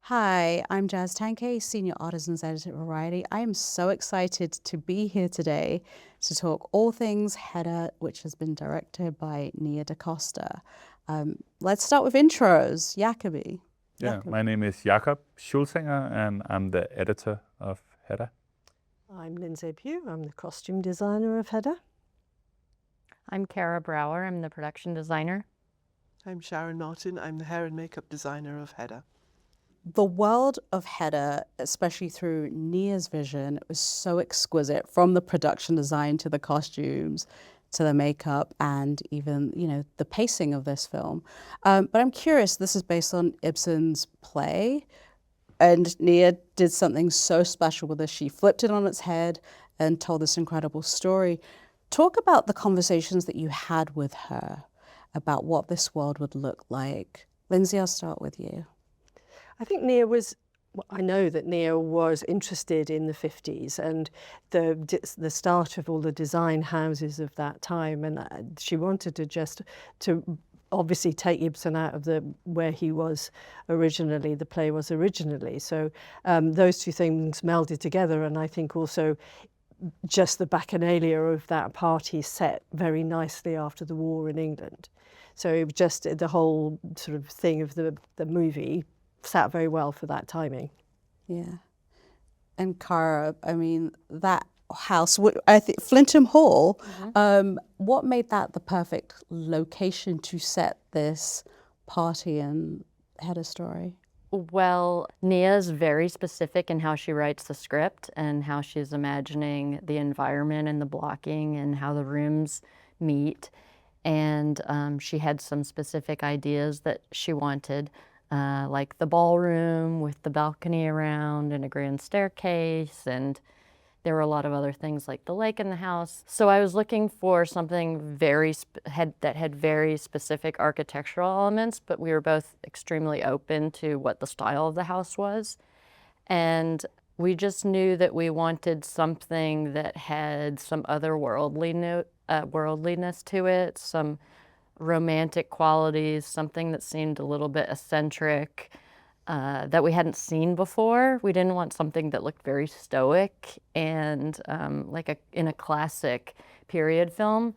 Hi, I'm Jazz Tankay, Senior Artisans Editor at Variety. I am so excited to be here today to talk all things Hedda, which has been directed by Nia DaCosta. Let's start with intros. Jacobi. Yeah, my name is Jacob Schulsinger, and I'm the editor of Hedda. I'm Lindsay Pugh. I'm the costume designer of Hedda. I'm Cara Brower. I'm the production designer. I'm Sharon Martin. I'm the hair and makeup designer of Hedda. The world of Hedda, especially through Nia's vision, was so exquisite, from the production design to the costumes to the makeup and even, the pacing of this film. But I'm curious, this is based on Ibsen's play, and Nia did something so special with this. She flipped it on its head and told this incredible story. Talk about the conversations that you had with her about what this world would look like. Lindsay, I'll start with you. I think I know that Nia was interested in the 50s and the start of all the design houses of that time, and she wanted to obviously take Ibsen out of where he was originally, the play was originally. So those two things melded together, and I think also just the bacchanalia of that party set very nicely after the war in England. So just the whole sort of thing of the movie sat very well for that timing. Yeah. And Cara, I mean, that house, I think Flintham Hall, what made that the perfect location to set this party and Hedda story? Well, Nia's very specific in how she writes the script and how she's imagining the environment and the blocking and how the rooms meet. And she had some specific ideas that she wanted, like the ballroom with the balcony around and a grand staircase, and there were a lot of other things like the lake in the house. So I was looking for something that had very specific architectural elements, but we were both extremely open to what the style of the house was. And we just knew that we wanted something that had some otherworldliness to it, some romantic qualities, something that seemed a little bit eccentric, that we hadn't seen before. We didn't want something that looked very stoic and in a classic period film.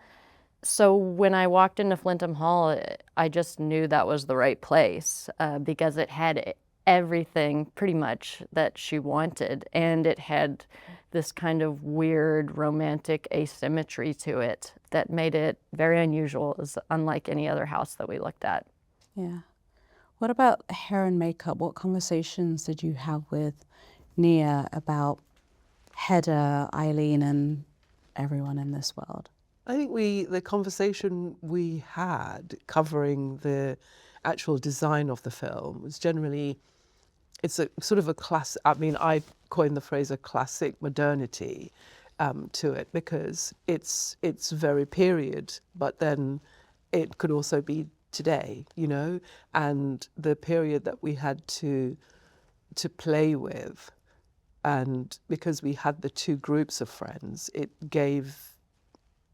So when I walked into Flintham Hall, I just knew that was the right place because it had everything pretty much that she wanted, and it had this kind of weird romantic asymmetry to it that made it very unusual. It was unlike any other house that we looked at. Yeah. What about hair and makeup? What conversations did you have with Nia about Hedda, Eileen, and everyone in this world? I think the conversation we had covering the actual design of the film was generally, it's a sort of a class. I mean, I coined the phrase a classic modernity to it, because it's very period, but then it could also be today, and the period that we had to play with, and because we had the two groups of friends, it gave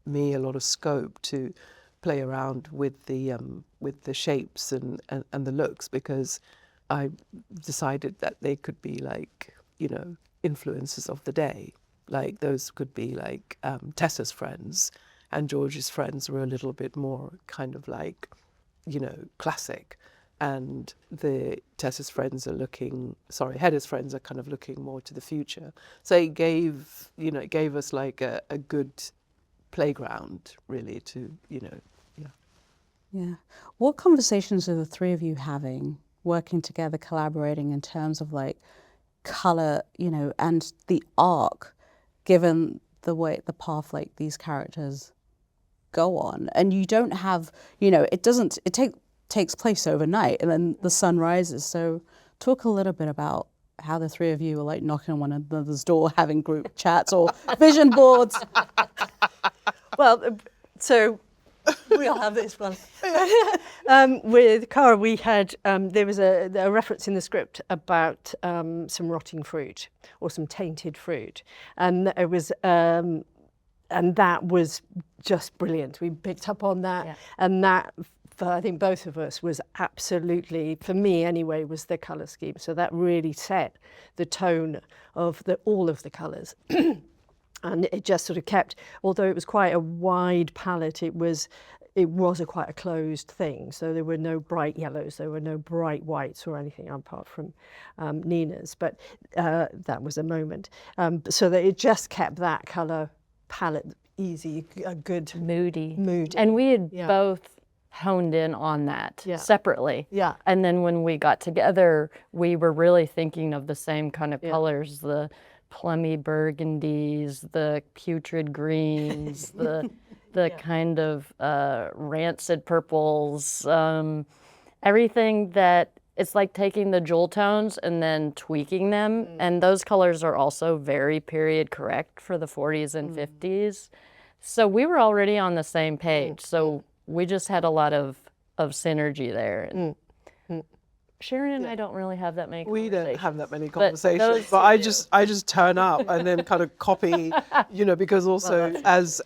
me a lot of scope to play around with the shapes and the looks, because I decided that they could be like, influences of the day. Like those could be like Tessa's friends, and George's friends were a little bit more kind of like, classic. And Hedda's friends are kind of looking more to the future. So it gave us like a good playground, really, to, Yeah. What conversations are the three of you having, working together, collaborating in terms of like color, and the arc, given the path like these characters go on? And you don't have, it takes place overnight and then the sun rises. So talk a little bit about how the three of you are like knocking on one another's door, having group chats or vision boards. Well, so we all have this one. With Cara, we had, there was a reference in the script about some rotting fruit or some tainted fruit. And it was, and that was just brilliant. We picked up on that, and that but I think both of us was absolutely, for me anyway, was the colour scheme. So that really set the tone of all of the colours. And it just sort of kept, although it was quite a wide palette, it was quite a closed thing. So there were no bright yellows, there were no bright whites or anything apart from Nina's. But that was a moment. So that it just kept that colour palette easy, a good Moody. mood. And we had both honed in on that separately. Yeah. And then when we got together, we were really thinking of the same kind of colors, the plummy burgundies, the putrid greens, the kind of rancid purples, everything that it's like taking the jewel tones and then tweaking them. And those colors are also very period correct for the 40s and 50s. So we were already on the same page. So we just had a lot of synergy there. Sharon and I don't really have that many We conversations. don't have that many those conversations, but I just turn up and then kind of copy, because also as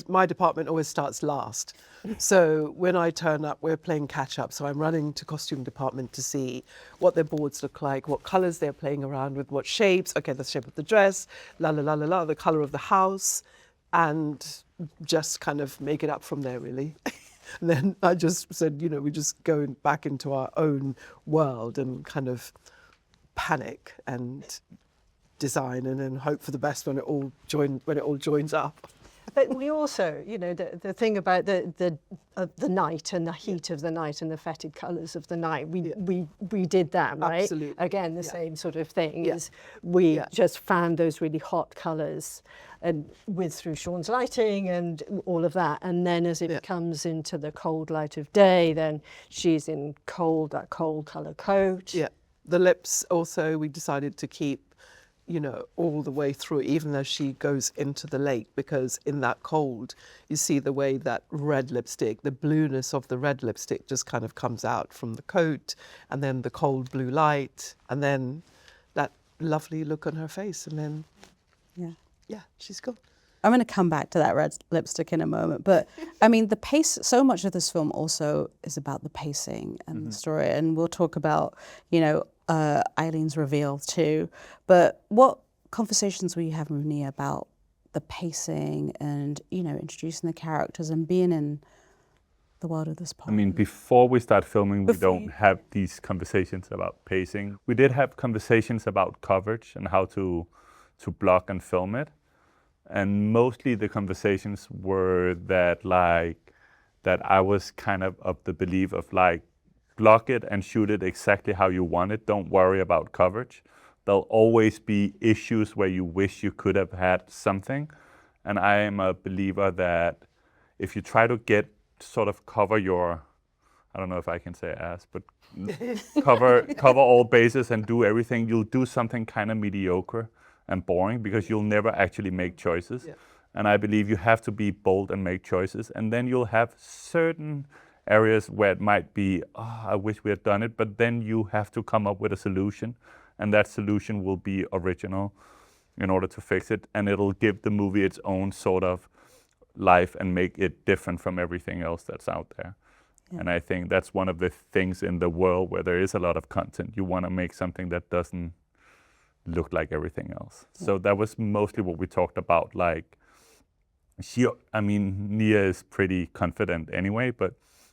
my department always starts last. So when I turn up, we're playing catch up. So I'm running to costume department to see what their boards look like, what colors they're playing around with, what shapes. Okay, the shape of the dress, the color of the house, and just kind of make it up from there, really. And then I just said, we just go back into our own world and kind of panic and design, and then hope for the best when it all joins up. But we also, the thing about the night and the heat of the night and the fetid colours of the night, we did that, right? Absolutely. Again, the same sort of thing is Yeah. just found those really hot colours and through Sean's lighting and all of that. And then as it comes into the cold light of day, then she's in that cold colour coat. Yeah. The lips also we decided to keep, all the way through, even as she goes into the lake, because in that cold, you see the way that red lipstick, the blueness of the red lipstick just kind of comes out from the coat, and then the cold blue light, and then that lovely look on her face, and then, she's gone. I'm going to come back to that red lipstick in a moment, but I mean, the pace, so much of this film also is about the pacing and the story, and we'll talk about, Eileen's reveal too, but what conversations were you having with Nia about the pacing and, introducing the characters and being in the world of this part? I mean, before we start filming, we don't have these conversations about pacing. We did have conversations about coverage and how to block and film it. And mostly the conversations were that I was kind of the belief of block it and shoot it exactly how you want it. Don't worry about coverage. There'll always be issues where you wish you could have had something. And I am a believer that if you try to cover your, I don't know if I can say ass, but cover all bases and do everything, you'll do something kind of mediocre and boring, because you'll never actually make choices. Yeah. And I believe you have to be bold and make choices, and then you'll have certain areas where it might be, I wish we had done it, but then you have to come up with a solution, and that solution will be original in order to fix it, and it'll give the movie its own sort of life and make it different from everything else that's out there. Yeah. And I think that's one of the things in the world where there is a lot of content. You want to make something that doesn't look like everything else. Yeah. So that was mostly what we talked about. Nia is pretty confident anyway,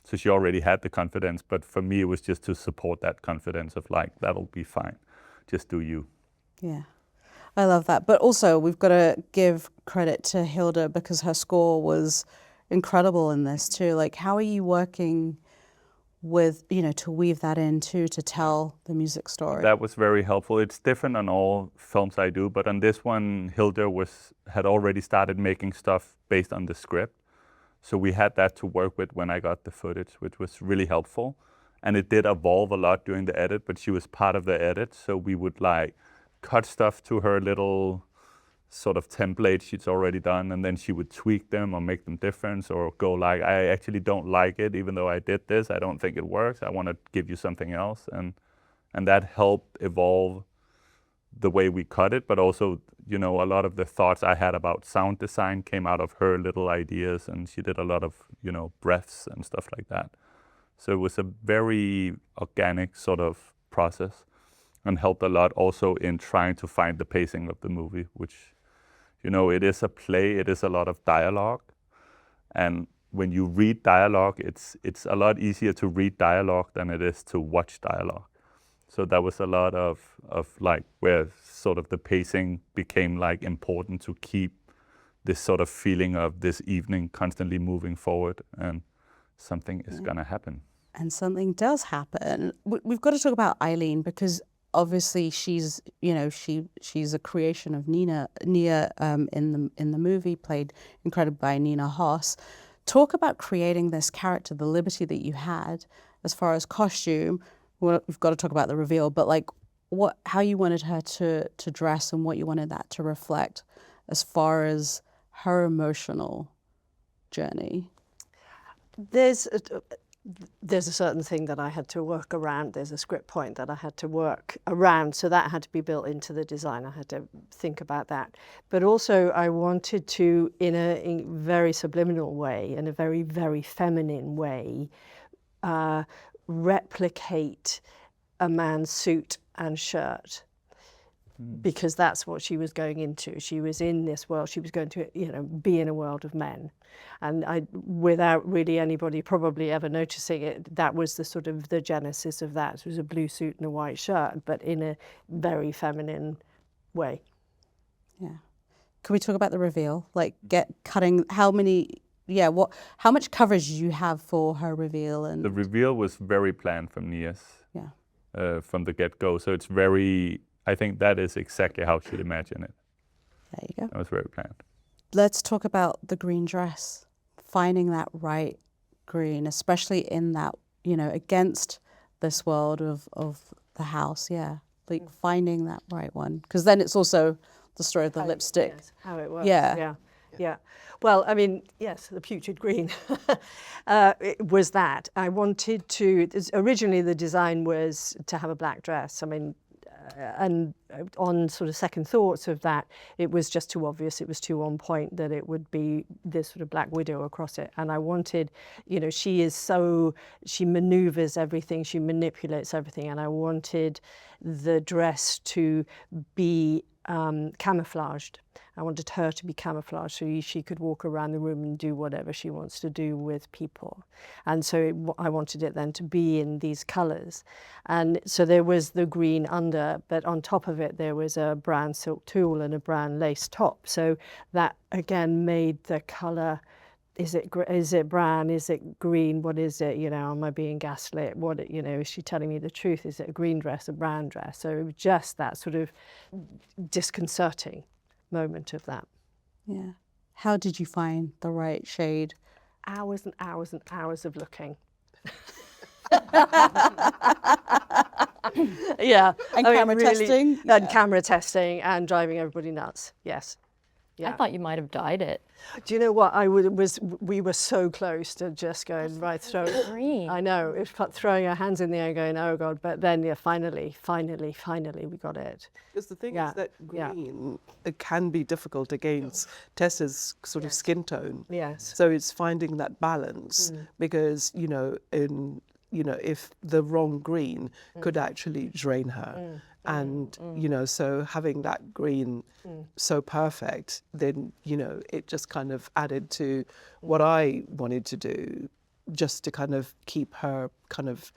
so she already had the confidence, but for me it was just to support that confidence of that'll be fine, just do you. Yeah, I love that. But also we've got to give credit to Hedda, because her score was incredible in this too. How are you working with, to weave that in too, to tell the music story? That was very helpful. It's different on all films I do, but on this one, Hedda had already started making stuff based on the script. So we had that to work with when I got the footage, which was really helpful. And it did evolve a lot during the edit, but she was part of the edit. So we would cut stuff to her little sort of template she's already done, and then she would tweak them or make them different, or go I actually don't like it, even though I did this, I don't think it works, I want to give you something else. And that helped evolve the way we cut it, but also, you know, a lot of the thoughts I had about sound design came out of her little ideas, and she did a lot of, you know, breaths and stuff like that. So it was a very organic sort of process, and helped a lot also in trying to find the pacing of the movie, which, you know, it is a play, it is a lot of dialogue. And when you read dialogue, it's a lot easier to read dialogue than it is to watch dialogue. So that was a lot of like where sort of the pacing became like important to keep this sort of feeling of this evening constantly moving forward, and something is gonna happen. And something does happen. We've got to talk about Eileen, because obviously she's, you know, she's a creation of Nia in the movie, played incredibly by Nina Hoss. Talk about creating this character, the liberty that you had as far as costume. Well, we've got to talk about the reveal, but like how you wanted her to dress and what you wanted that to reflect as far as her emotional journey. There's a certain thing that I had to work around. There's a script point that I had to work around, so that had to be built into the design. I had to think about that. But also I wanted to, in a very subliminal way, in a very, very feminine way, replicate a man's suit and shirt, because that's what she was going into. She was in this world. She was going to, you know, be in a world of men. And without really anybody probably ever noticing it, that was the sort of the genesis of that. It was a blue suit and a white shirt, but in a very feminine way. Yeah. Can we talk about the reveal? Like cutting, how much coverage did you have for her reveal? And the reveal was very planned from Nia's. Yeah. From the get-go. So it's very, I think that is exactly how she'd imagine it. There you go. That was very planned. Let's talk about the green dress, finding that right green, especially in that, you know, against this world of the house. Yeah. Like finding that right one. Because then it's also the story of the lipstick. Yes, how it works. Yeah. Yeah. Well, I mean, yes, the putrid green it was that. I wanted to, originally the design was to have a black dress. I mean, and on sort of second thoughts of that, it was just too obvious, it was too on point that it would be this sort of black widow across it. And I wanted, you know, she maneuvers everything, she manipulates everything, and I wanted the dress to be camouflaged. I wanted her to be camouflaged so she could walk around the room and do whatever she wants to do with people. And so I wanted it then to be in these colours. And so there was the green under, but on top of it there was a brown silk tulle and a brown lace top. So that again made the colour, is it brown, is it green, what is it, you know, am I being gaslit, what, you know, is she telling me the truth, is it a green dress, a brown dress? So it was just that sort of disconcerting moment of that. Yeah. How did you find the right shade? Hours and hours and hours of looking. Yeah. And camera testing? And camera testing and driving everybody nuts, yes. Yeah. I thought you might have dyed it. Do you know what? We were so close to just going right through. Green. I know, it's throwing our hands in the air going, oh God, but then yeah, finally, we got it. Because the thing is that green, it can be difficult against Tessa's sort of skin tone. Yes. So it's finding that balance because, you know, if the wrong green could actually drain her. And, you know, so having that green so perfect, then, you know, it just kind of added to what I wanted to do, just to kind of keep her kind of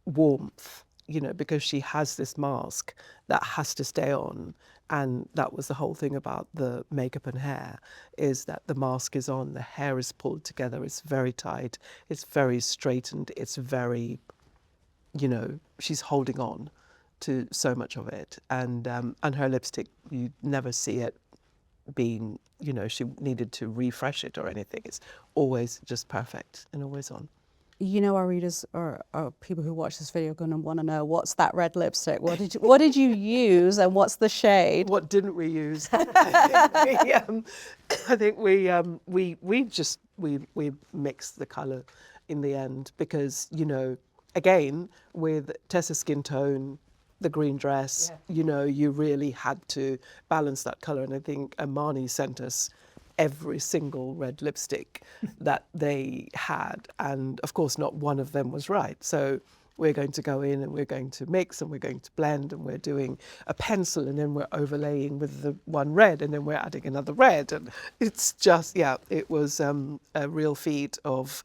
warmth, you know, because she has this mask that has to stay on. And that was the whole thing about the makeup and hair, is that the mask is on, the hair is pulled together, it's very tight, it's very straightened, it's very, you know, she's holding on to so much of it, and her lipstick, you never see it being, you know, she needed to refresh it or anything. It's always just perfect and always on. You know, our readers or people who watch this video are going to want to know, what's that red lipstick? What did you use, and what's the shade? What didn't we use? I think we mixed the colour in the end because, you know, again with Tessa's skin tone, the green dress, you know, you really had to balance that colour. And I think Armani sent us every single red lipstick that they had. And of course, not one of them was right. So we're going to go in and we're going to mix and we're going to blend and we're doing a pencil and then we're overlaying with the one red and then we're adding another red. And it's just, yeah, it was a real feat of,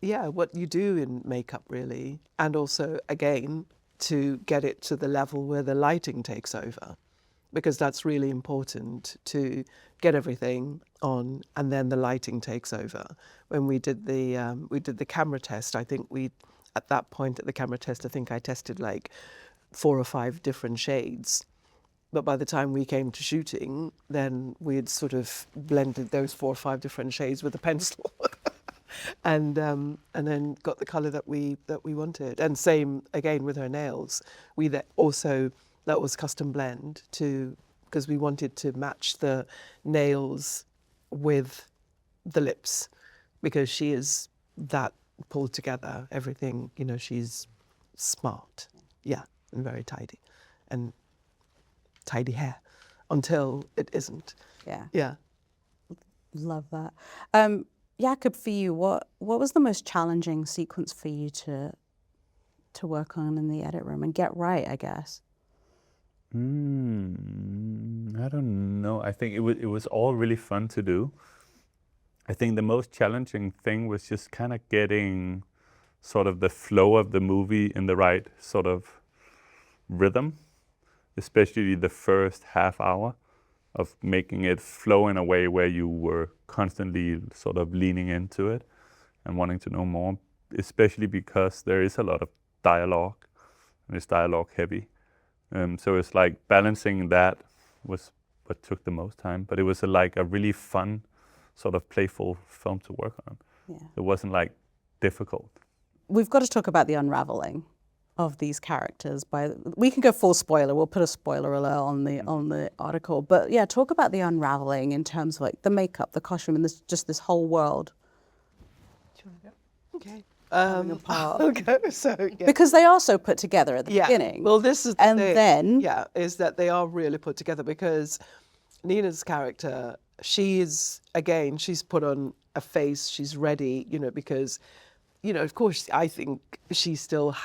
yeah, what you do in makeup really. And also, again, to get it to the level where the lighting takes over, because that's really important, to get everything on and then the lighting takes over. When we did the camera test, I think at that point at the camera test, I think I tested like 4 or 5 different shades. But by the time we came to shooting, then we had sort of blended those 4 or 5 different shades with a pencil. And then got the colour that we wanted. And same again with her nails. That was custom blend because we wanted to match the nails with the lips, because she is that pulled together, everything, you know, she's smart, yeah, and very tidy, and tidy hair until it isn't. Yeah. Love that. Jacob, for you, what was the most challenging sequence for you to work on in the edit room and get right, I guess? I don't know. I think it was all really fun to do. I think the most challenging thing was just kind of getting sort of the flow of the movie in the right sort of rhythm, especially the first half hour, of making it flow in a way where you were constantly sort of leaning into it and wanting to know more, especially because there is a lot of dialogue and it's dialogue heavy. So it's like balancing that was what took the most time, but it was like a really fun sort of playful film to work on. Yeah. It wasn't like difficult. We've got to talk about the unraveling of these characters. We can go full spoiler. We'll put a spoiler alert on the article. But yeah, talk about the unraveling in terms of like the makeup, the costume, and this whole world. Do you want to go? Okay. Coming apart. Okay, so yeah. Because they are so put together at the beginning. Well, this is the and thing. Then is that they are really put together, because Nina's character, she's put on a face, she's ready, you know, because, you know, of course, I think she still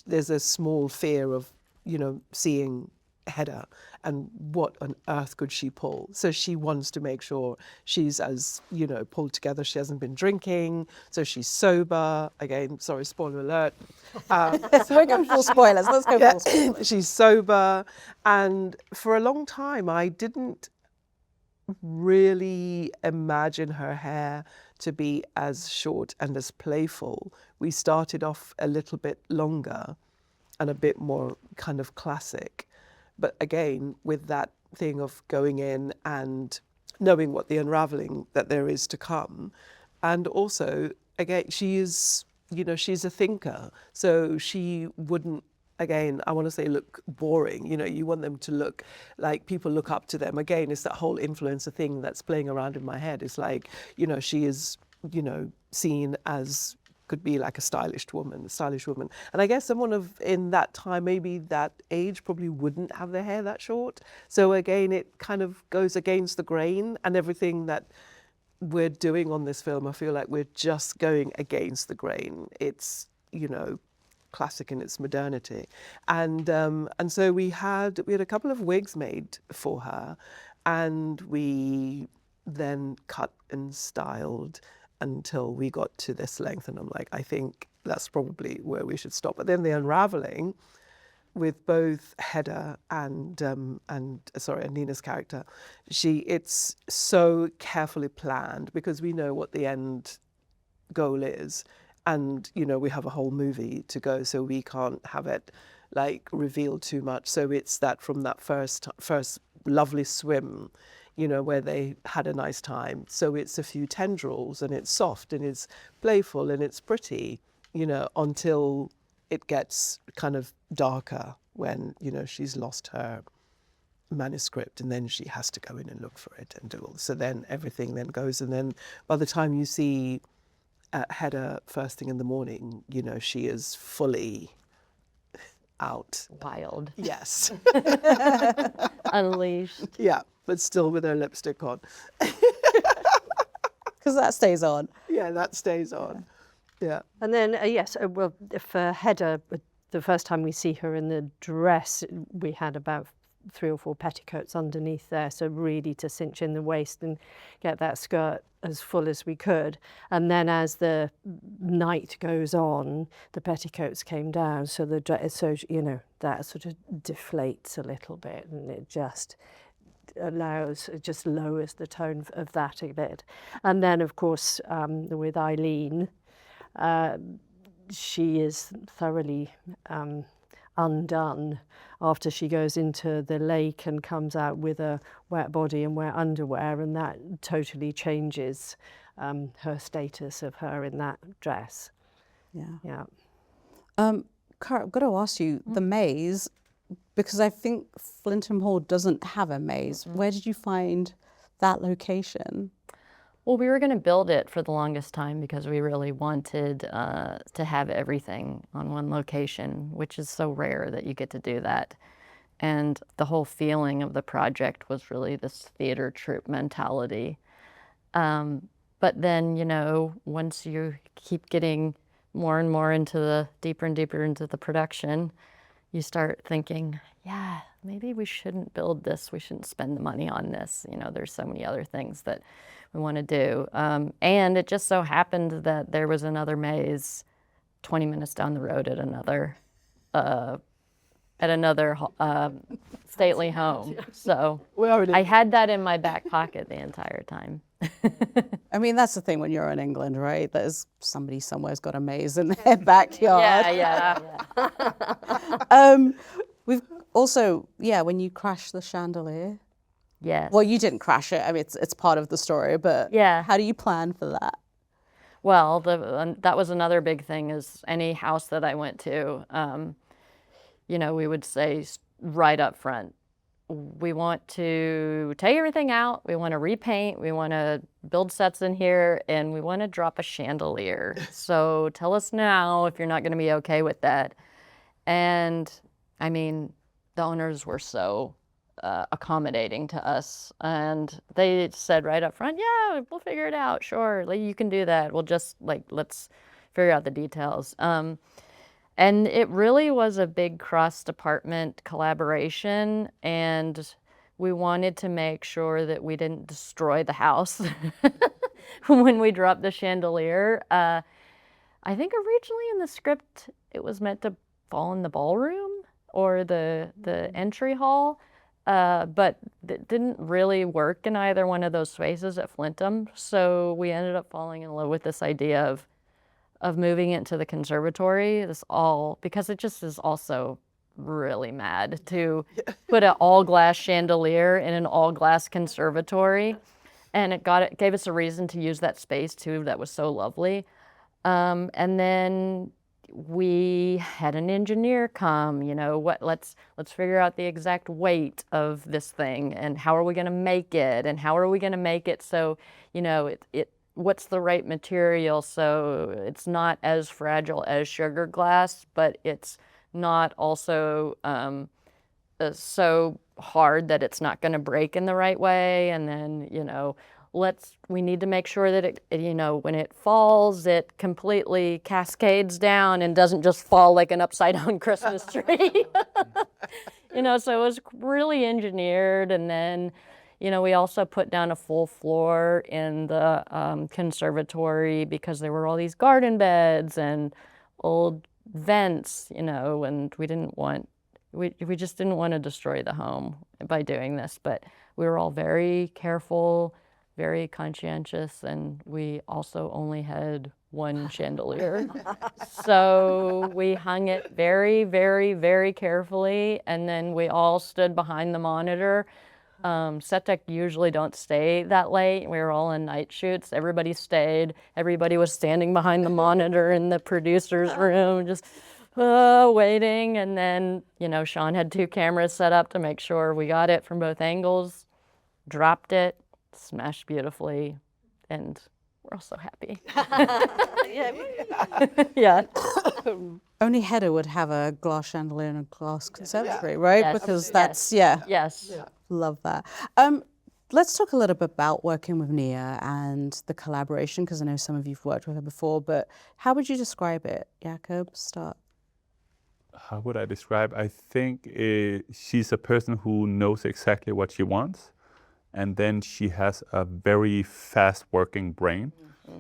there's a small fear of, you know, seeing Hedda and what on earth could she pull. So she wants to make sure she's as, you know, pulled together. She hasn't been drinking, so she's sober. Again, sorry, spoiler alert. We're going full spoilers. Let's go full spoilers. She's sober. And for a long time, I didn't really imagine her hair to be as short and as playful. We started off a little bit longer and a bit more kind of classic. But again, with that thing of going in and knowing what the unraveling that there is to come. And also, again, she is, you know, she's a thinker. So she wouldn't, again, I want to say look boring. You know, you want them to look like people look up to them. Again, it's that whole influencer thing that's playing around in my head. It's like, you know, she is, you know, seen as could be like a stylish woman. And I guess someone in that time, maybe that age, probably wouldn't have their hair that short. So again, it kind of goes against the grain, and everything that we're doing on this film, I feel like we're just going against the grain. It's, you know, classic in its modernity. And so we had a couple of wigs made for her, and we then cut and styled until we got to this length, and I'm like, I think that's probably where we should stop. But then the unraveling with both Hedda and Nina's character, it's so carefully planned, because we know what the end goal is, and you know, we have a whole movie to go, so we can't have it like revealed too much. So it's that from that first lovely swim, you know, where they had a nice time. So it's a few tendrils, and it's soft, and it's playful, and it's pretty, you know, until it gets kind of darker when, you know, she's lost her manuscript, and then she has to go in and look for it and do all. So then everything then goes, and then by the time you see Hedda first thing in the morning, you know, she is fully out. Wild. Yes. Unleashed. Yeah, but still with her lipstick on. Because that stays on. Yeah, that stays on. Yeah. And then, yes, well, for Hedda, the first time we see her in the dress, we had about 3 or 4 petticoats underneath there, so really to cinch in the waist and get that skirt as full as we could. And then as the night goes on, the petticoats came down, so the dress, so you know, that sort of deflates a little bit, and it just it just lowers the tone of that a bit. And then, of course, with Eileen, she is thoroughly undone after she goes into the lake and comes out with a wet body and wet underwear, and that totally changes her status of her in that dress. Yeah. Cara, I've got to ask you, the maze, because I think Flintham Hall doesn't have a maze. Where did you find that location? Well, we were going to build it for the longest time because we really wanted to have everything on one location, which is so rare that you get to do that. And the whole feeling of the project was really this theater troupe mentality. But then, you know, once you keep getting more and more into the deeper and deeper into the production, you start thinking, yeah, maybe we shouldn't build this. We shouldn't spend the money on this. You know, there's so many other things that we want to do. And it just so happened that there was another maze 20 minutes down the road at another stately home. So I had that in my back pocket the entire time. I mean, that's the thing when you're in England, right? There's somebody somewhere's got a maze in their backyard. Yeah. We've also, when you crash the chandelier. Yes. Well, you didn't crash it. I mean, it's part of the story, but how do you plan for that? Well, that was another big thing is any house that I went to, you know, we would say right up front, we want to take everything out, we want to repaint, we want to build sets in here, and we want to drop a chandelier. So tell us now if you're not going to be okay with that. And I mean, the owners were so accommodating to us, and they said right up front, yeah, we'll figure it out, sure, like, you can do that, we'll just let's figure out the details. And it really was a big cross-department collaboration, and we wanted to make sure that we didn't destroy the house when we dropped the chandelier. I think originally in the script it was meant to fall in the ballroom or the entry hall, but it didn't really work in either one of those spaces at Flintham. So we ended up falling in love with this idea of moving it to the conservatory. Because it just is also really mad to put an all-glass chandelier in an all-glass conservatory. And it gave us a reason to use that space too. That was so lovely. And then we had an engineer come, you know, let's figure out the exact weight of this thing, and how are we going to make it, and how are we going to make it so, you know, what's the right material so it's not as fragile as sugar glass, but it's not also so hard that it's not going to break in the right way. And then, you know, we need to make sure that it, you know, when it falls, it completely cascades down and doesn't just fall like an upside down Christmas tree. You know, so it was really engineered. And then, you know, we also put down a full floor in the conservatory because there were all these garden beds and old vents, you know, and we just didn't want to destroy the home by doing this. But we were all very careful, very conscientious, and we also only had one chandelier. So we hung it very, very, very carefully, and then we all stood behind the monitor. Set tech usually don't stay that late. We were all in night shoots. Everybody stayed. Everybody was standing behind the monitor in the producer's room, just waiting. And then, you know, Sean had 2 cameras set up to make sure we got it from both angles, dropped it, smashed beautifully, and we're all so happy. Yeah. Only Hedda would have a glass chandelier and a glass conservatory, right? Yes. Because Yes. that's, Yes. love that. Let's talk a little bit about working with Nia and the collaboration, because I know some of you've worked with her before, but how would you describe it? Jacob, start. How would I describe? I think she's a person who knows exactly what she wants, and then she has a very fast working brain.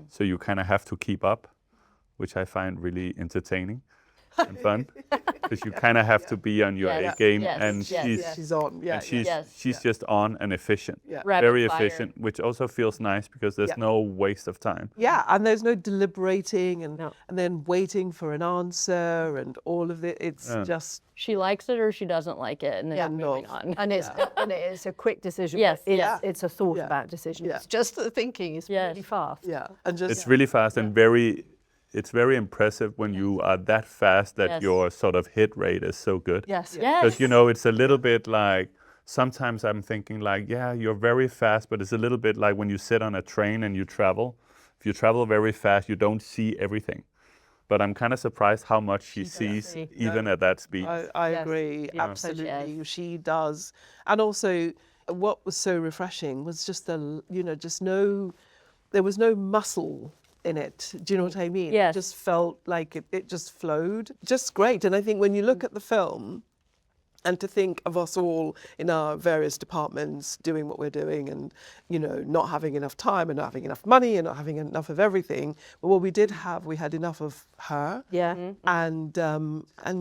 So you kind of have to keep up, which I find really entertaining and fun, because you kind of have to be on your A game, and She's on. Yeah. she's just on and efficient, Yeah. very Rapid fire. efficient, which also feels nice because there's no waste of time. Yeah, and there's no deliberating and then waiting for an answer and all of it. It's just She likes it or she doesn't like it, and then moving on. And it's a quick decision. Yes, but yes. It's a thought about decision. Yeah. It's just the thinking is really fast. and just It's really fast and it's very impressive when you are that fast that your sort of hit rate is so good. Yes. Yes. Because, you know, it's a little bit like, sometimes I'm thinking like, yeah, you're very fast, but it's a little bit like when you sit on a train and you travel. If you travel very fast, you don't see everything. But I'm kind of surprised how much she sees even at that speed. I agree, absolutely. She does. And also, what was so refreshing was just there was no muscle in it. Do you know what I mean? Yes. It just felt like it just flowed. Just great. And I think when you look at the film, and to think of us all in our various departments doing what we're doing and, you know, not having enough time and not having enough money and not having enough of everything. But what we had enough of her. Yeah. And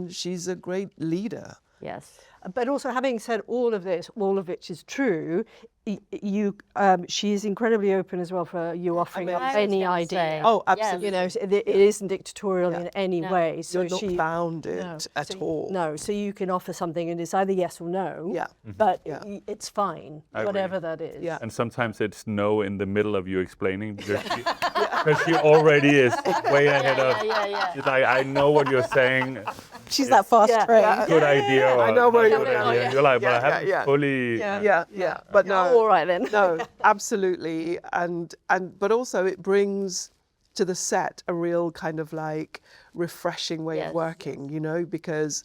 she's a great leader. Yes. But also, having said all of this, all of which is true, she is incredibly open as well for you offering up any idea. Oh, absolutely. You know, it isn't dictatorial in any way. So You're not bound at all. No, so you can offer something and it's either yes or no. Yeah. But it's fine, I whatever agree. that is. Yeah. And sometimes it's no in the middle of you explaining because she already is way ahead of. She's like, I know what you're saying. She's that fast train. Good idea. Or I know where not you're good going. idea. You're like, but I haven't fully. But no. All right then. No, absolutely. But also it brings to the set a real kind of like refreshing way of working, you know, because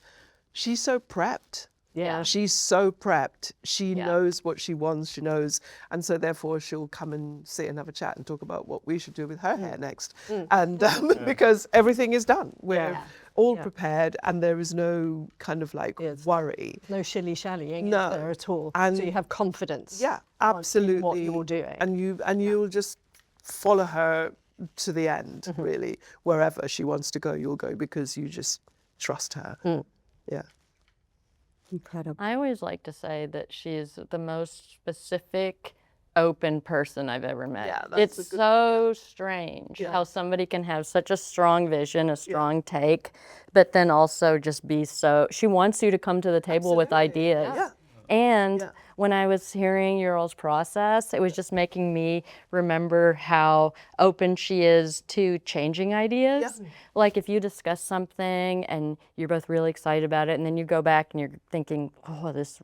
she's so prepped. Yeah. She's so prepped. She knows what she wants, she knows. And so therefore she'll come and sit and have a chat and talk about what we should do with her hair next. And because everything is done. We're all prepared and there is no kind of like worry. No shilly-shallying No. there at all. And so you have confidence. Yeah, absolutely. In what you're doing. And you'll just follow her to the end, really. Wherever she wants to go, you'll go because you just trust her. Yeah. Incredible. I always like to say that she's the most specific, open person I've ever met. Yeah, that's it's so strange how somebody can have such a strong vision, a strong take, but then also just be so, she wants you to come to the table with ideas. Yeah. And when I was hearing your all's process, it was just making me remember how open she is to changing ideas. Like if you discuss something and you're both really excited about it, and then you go back and you're thinking, oh, this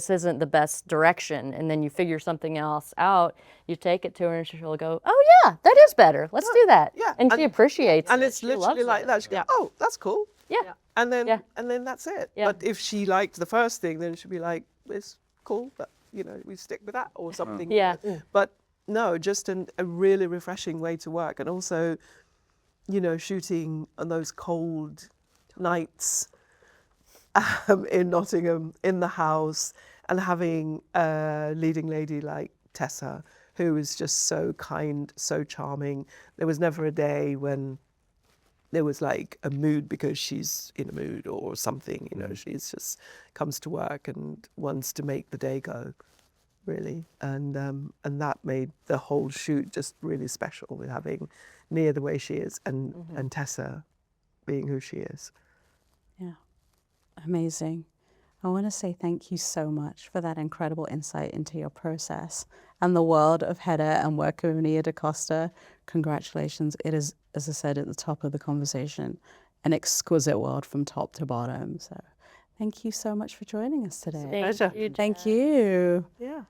isn't the best direction, and then you figure something else out, you take it to her and she'll go, oh yeah, that is better. Let's do that. Yeah. And she appreciates it. And it's She literally loves like it. that. She goes, oh, that's cool. Yeah. And then that's it. Yeah. But if she liked the first thing, then she'd be like, it's cool, but you know, we stick with that or something. Yeah. But no, just a really refreshing way to work. And also, you know, shooting on those cold nights in Nottingham, in the house, and having a leading lady like Tessa, who is just so kind, so charming. There was never a day when there was like a mood because she's in a mood or something, you know, she's just comes to work and wants to make the day go, really. And that made the whole shoot just really special with having Nia the way she is and Tessa being who she is. Yeah, amazing. I want to say thank you so much for that incredible insight into your process and the world of Hedda and working with Nia DaCosta. Congratulations. It is, as I said at the top of the conversation, an exquisite world from top to bottom. So thank you so much for joining us today. Thank you, Thank you. Yeah.